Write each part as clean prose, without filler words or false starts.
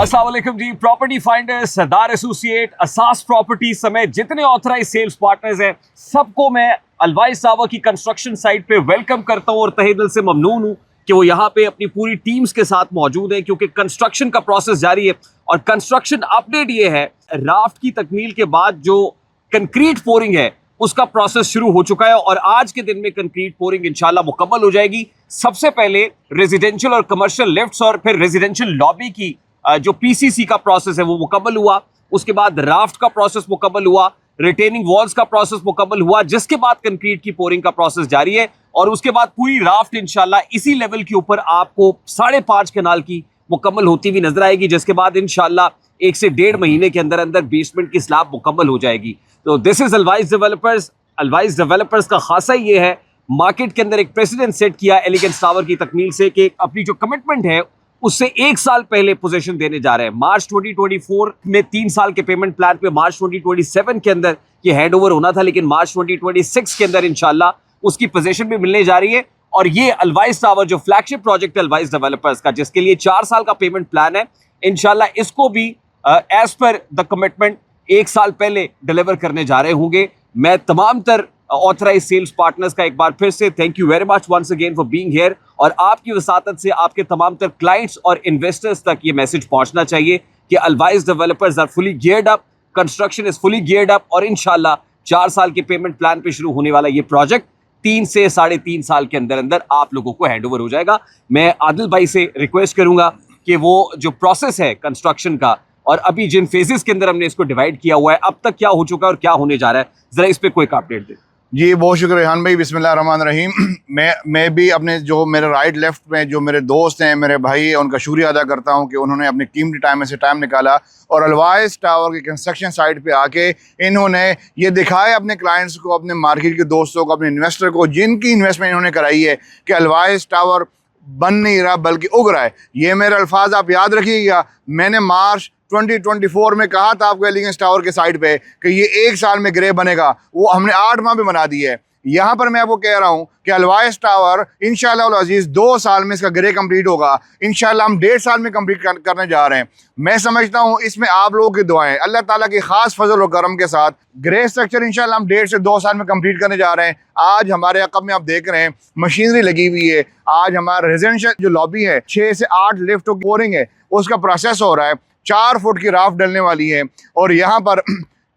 अस्सलाम वालेकुम जी। Property finder, सरदार associate, असास property समेत जितने ऑथराइज सेल्स पार्टनर्स हैं, सबको मैं अलवाइज टावर की कंस्ट्रक्शन साइट पे वेलकम करता हूं और तहे दिल से ममनून हूं कि वो यहाँ पे अपनी पूरी टीम्स के साथ मौजूद हैं, क्योंकि कंस्ट्रक्शन का प्रोसेस जारी है। और कंस्ट्रक्शन अपडेट ये है, राफ्ट की तकमील के बाद जो कंक्रीट पोरिंग है उसका प्रोसेस शुरू हो चुका है और आज के दिन में कंक्रीट पोरिंग इंशाल्लाह मुकम्मल हो जाएगी। सबसे पहले रेजिडेंशियल और कमर्शियल लिफ्ट्स और फिर रेजिडेंशियल लॉबी की जो पीसीसी का प्रोसेस है वो मुकम्मल हुआ। उसके बाद राफ्ट का प्रोसेस मुकम्मल हुआ, रिटेनिंग वॉल्स का प्रोसेस मुकम्मल हुआ, जिसके बाद कंक्रीट की पोरिंग का प्रोसेस जारी है। और उसके बाद पूरी राफ्ट इंशाल्लाह इसी लेवल के ऊपर आपको 5.5 कनाल की मुकम्मल होती हुई नजर आएगी, जिसके बाद इंशाल्लाह 1 से 1.5 महीने के अंदर अंदर बेसमेंट की स्लैब मुकम्मल हो जाएगी। तो this is always developers. Always developers का खासा ये है, मार्केट के अंदर एक प्रेसिडेंट सेट किया एलिगेंस टावर की तकमील से कि अपनी जो कमिटमेंट है उससे 1 साल पहले पोजीशन देने जा रहे हैं। मार्च 2024 में 3 साल के पेमेंट प्लान पे मार्च 2027 के अंदर ये हैंड ओवर होना था, लेकिन मार्च 2026 के अंदर इंशाल्लाह उसकी पोजीशन भी मिलने जा रही है। और ये अलवाइज टावर जो फ्लैगशिप प्रोजेक्ट है अलवाइज डेवलपर्स का, जिसके लिए 4 साल का पेमेंट प्लान है, इंशाल्लाह इसको भी एज पर द कमिटमेंट 1 साल पहले डिलीवर करने जा रहे होंगे। मैं तमाम तर ऑथराइज सेल्स पार्टनर्स का एक बार फिर से thank you very much once again for being here. और आपकी वसातत से आपके तमाम तर क्लाइंट्स और इन्वेस्टर्स तक ये मैसेज पहुंचना चाहिए कि always developers are fully geared up, construction is fully geared up और इंशाल्लाह 4 साल के पेमेंट प्लान पे शुरू होने वाला ये प्रोजेक्ट 3 से 3.5 साल के अंदर अंदर आप लोगों को हैंड ओवर हो जाएगा। मैं आदिल भाई से रिक्वेस्ट करूंगा कि वो जो प्रोसेस है कंस्ट्रक्शन का और अभी जिन फेजेस के अंदर हमने इसको डिवाइड किया हुआ है, अब तक क्या हो चुका है और क्या होने जा रहा है, जरा इस पे कोई अपडेट दे। जी बहुत शुक्र रेहान भाई। बिस्मिल्लाहिर्रहमानिर्रहीम। मैं भी अपने जो मेरे राइट लेफ्ट में जो मेरे दोस्त हैं, मेरे भाई हैं, उनका शुक्रिया अदा करता हूं कि उन्होंने अपनी कीमती टाइम में से टाइम निकाला और अलवाइज टावर की कंस्ट्रक्शन साइट पे आके इन्होंने ये दिखाया अपने क्लाइंट्स को, अपने मार्केट के दोस्तों को, अपने इन्वेस्टर को, जिनकी इन्वेस्टमेंट इन्होंने कराई है कि अलवाइज टावर बन नहीं रहा बल्कि उग रहा है। ये मेरे अल्फाज आप याद रखिएगा। मैंने मार्च 2024 में कहा था आपको एलिगेंस टावर के साइड पे कि ये 1 साल में ग्रे बनेगा, वो हमने 8 माह में बना दी है। यहाँ पर मैं आपको कह रहा हूँ कि अलवाइज टावर इंशाल्लाह उल अजीज़ 2 साल में इसका ग्रे कंप्लीट होगा। इंशाल्लाह हम 1.5 साल में कंप्लीट करने जा रहे हैं। मैं समझता हूँ इसमें आप लोगों की दुआएं, अल्लाह ताला की खास फजल और करम के साथ ग्रे स्ट्रक्चर इंशाल्लाह हम 1.5 से 2 साल में कंप्लीट करने जा रहे हैं। आज हमारे अकब में आप देख रहे हैं मशीनरी लगी हुई है। आज हमारा रेजिडेंशियल जो लॉबी है 6 से 8 लिफ्ट बोरिंग है, उसका प्रोसेस हो रहा है। 4 फुट की राफ्ट डलने वाली है और यहाँ पर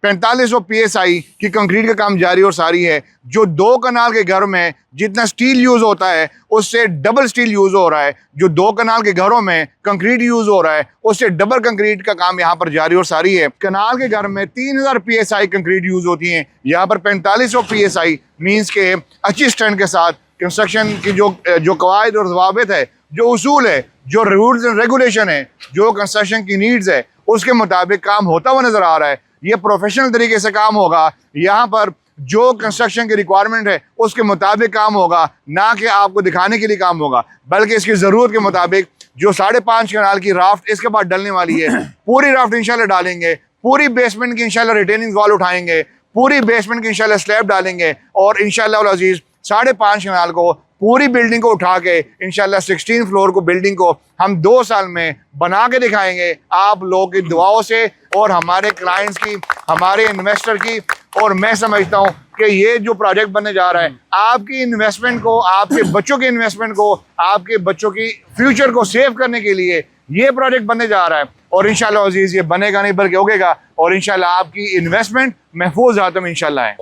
4500 PSI की कंक्रीट का काम जारी और सारी है। जो 2 कनाल के घर में जितना स्टील यूज़ होता है उससे डबल स्टील यूज़ हो रहा है। जो 2 कनाल के घरों में कंक्रीट यूज़ हो रहा है उससे डबल कंक्रीट का काम यहाँ पर जारी और सारी है। कनाल के घर में 3000 PSI कंक्रीट यूज़ होती हैं, यहाँ पर 4500 PSI मीन्स के अच्छी स्टैंड के साथ कंस्ट्रक्शन की जो कवायद और ज़वाबित है, जो उसूल है, जो रूल्स एंड रेगुलेशन है, जो कंस्ट्रक्शन की नीड्स है, उसके मुताबिक काम होता हुआ नजर आ रहा है। ये प्रोफेशनल तरीके से काम होगा। यहाँ पर जो कंस्ट्रक्शन की रिक्वायरमेंट है उसके मुताबिक काम होगा, ना कि आपको दिखाने के लिए काम होगा, बल्कि इसकी ज़रूरत के मुताबिक। जो 5.5 कनाल की राफ्ट इसके बाद डलने वाली है, पूरी राफ्ट इंशाल्लाह डालेंगे। पूरी बेसमेंट की इंशाल्लाह रिटेनिंग वॉल उठाएंगे, पूरी बेसमेंट की इंशाल्लाह स्लैब डालेंगे और इंशाल्लाह उल अजीज़ 5.5 कनाल को पूरी बिल्डिंग को उठा के इंशाल्लाह 16 फ्लोर को बिल्डिंग को हम 2 साल में बना के दिखाएंगे आप लोगों की दुआओं से और हमारे क्लाइंट्स की, हमारे इन्वेस्टर की। और मैं समझता हूँ कि ये जो प्रोजेक्ट बनने जा रहा है आपकी इन्वेस्टमेंट को, आपके बच्चों की इन्वेस्टमेंट को, आपके बच्चों की फ्यूचर को सेव करने के लिए ये प्रोजेक्ट बनने जा रहा है। और इंशाल्लाह अजीज़ ये बनेगा नहीं बल्कि उगेगा और इंशाल्लाह आपकी इन्वेस्टमेंट महफूज हाथ में इंशाल्लाह है।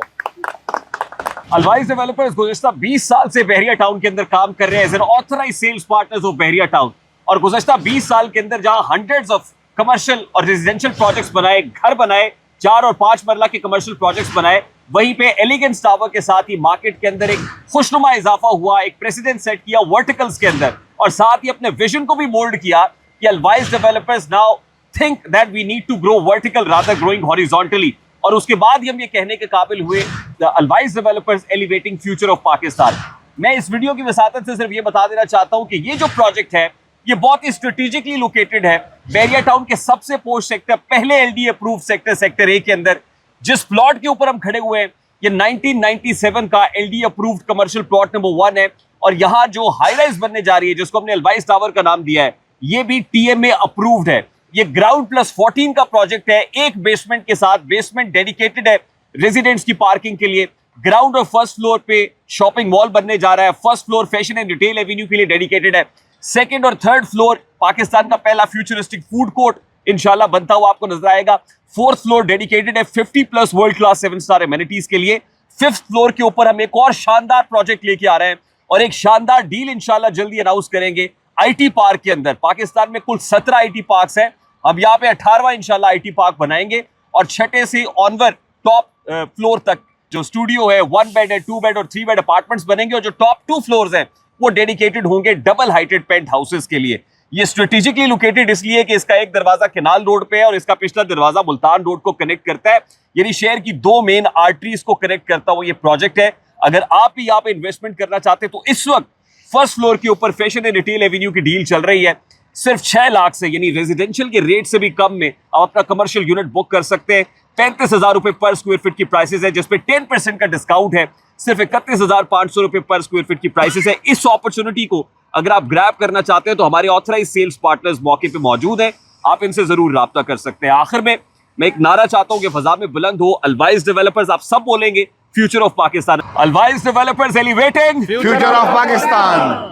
अलवाइज डेवलपर्स गुज़श्ता 20 साल से बहरिया टाउन के अंदर काम कर रहे हैं as an authorised sales partners of Bahria Town. और गुज़श्ता 20 साल के अंदर जहां हंड्रेड्स ऑफ कमर्शियल और रेजिडेंशियल प्रोजेक्ट्स बनाए, घर बनाए, 4 और 5 मरला के कमर्शियल प्रोजेक्ट्स बनाए, वहीं पे एलिगेंस टावर के साथ ही मार्केट के अंदर एक खुशनुमा इजाफा हुआ, एक प्रेसिडेंट सेट किया वर्टिकल्स के अंदर और साथ ही अपने विजन को भी मोल्ड किया कि always developers now think that we need to grow vertical rather growing horizontally. और उसके बाद ही हम ये कहने के काबिल हुए the always developers elevating future of Pakistan. मैं इस वीडियो की वसातत से सिर्फ ये बता देना चाहता हूं कि ये जो प्रोजेक्ट है ये बहुत ही स्ट्रेटेजिकली लोकेटेड है बहरिया टाउन के सबसे पोस्ट सेक्टर, पहले LD अप्रूव सेक्टर A के अंदर। जिस प्लॉट के ऊपर हम खड़े हुए हैं ये 1997 का LD approved commercial plot number 1 है और यहाँ जो हाई राइज बनने जा रही है जिसको हमने अलवाइज टावर का नाम दिया है ये भी TMA अप्रूव्ड है। ये ग्राउंड प्लस 14 का प्रोजेक्ट है, एक बेसमेंट के साथ। बेसमेंट डेडिकेटेड है रेजिडेंट्स की पार्किंग के लिए। ग्राउंड और फर्स्ट फ्लोर पे शॉपिंग मॉल बनने जा रहा है। First floor fashion and retail Avenue के लिए डेडिकेटेड है। सेकंड और थर्ड फ्लोर पाकिस्तान का पहला फ्यूचरिस्टिक फूड कोर्ट इंशाल्लाह बनता हुआ आपको नजर आएगा। फोर्थ फ्लोर डेडिकेटेड है 50+ वर्ल्ड क्लास 7-स्टार एमिनिटीज के लिए। फिफ्थ फ्लोर के ऊपर हम एक और शानदार प्रोजेक्ट लेके आ रहे हैं और एक शानदार डील इंशाल्लाह जल्दी अनाउंस करेंगे आईटी पार्क के अंदर। पाकिस्तान में कुल 17 आईटी पार्क्स हैं, हम यहाँ पे 18वां इंशाल्लाह आईटी पार्क बनाएंगे और छठे से ऑनवर टॉप फ्लोर तक जो स्टूडियो है, 1 बेड है, 2 बेड और 3 बेड अपार्टमेंट्स बनेंगे और जो टॉप 2 फ्लोर्स हैं वो डेडिकेटेड होंगे डबल हाइटेड पेंट हाउसेस के लिए। ये स्ट्रेटेजिकली लोकेटेड इसलिए कि इसका एक दरवाजा केनाल रोड पे है और इसका पिछला दरवाजा मुल्तान रोड को कनेक्ट करता है, यानी शहर की 2 मेन आर्टरीज को कनेक्ट करता हुआ ये प्रोजेक्ट है। अगर आप भी यहाँ पे इन्वेस्टमेंट करना चाहते हैं तो इस वक्त फर्स्ट फ्लोर के ऊपर फैशन एंड रिटेल एवेन्यू की डील चल रही है। सिर्फ 6 लाख से, यानी रेजिडेंशियल के रेट से भी कम में आप अपना कमर्शियल यूनिट बुक कर सकते हैं। 35,000 रुपए पर स्क्वायर फीट की प्राइसेस है, जिसपे 10% का डिस्काउंट है। सिर्फ 31,500 रुपए पर स्क्वायर फीट की प्राइसेस है। इस अपॉर्चुनिटी को अगर आप ग्रैब करना चाहते हैं तो हमारे ऑथराइज सेल्स पार्टनर्स मौके पे मौजूद हैं, आप इनसे जरूर राब्ता कर सकते हैं। आखिर में मैं एक नारा चाहता हूं कि फजा में बुलंद हो, अलवाइज डेवलपर्स। आप सब बोलेंगे future of Pakistan. Always developers elevating future of Pakistan.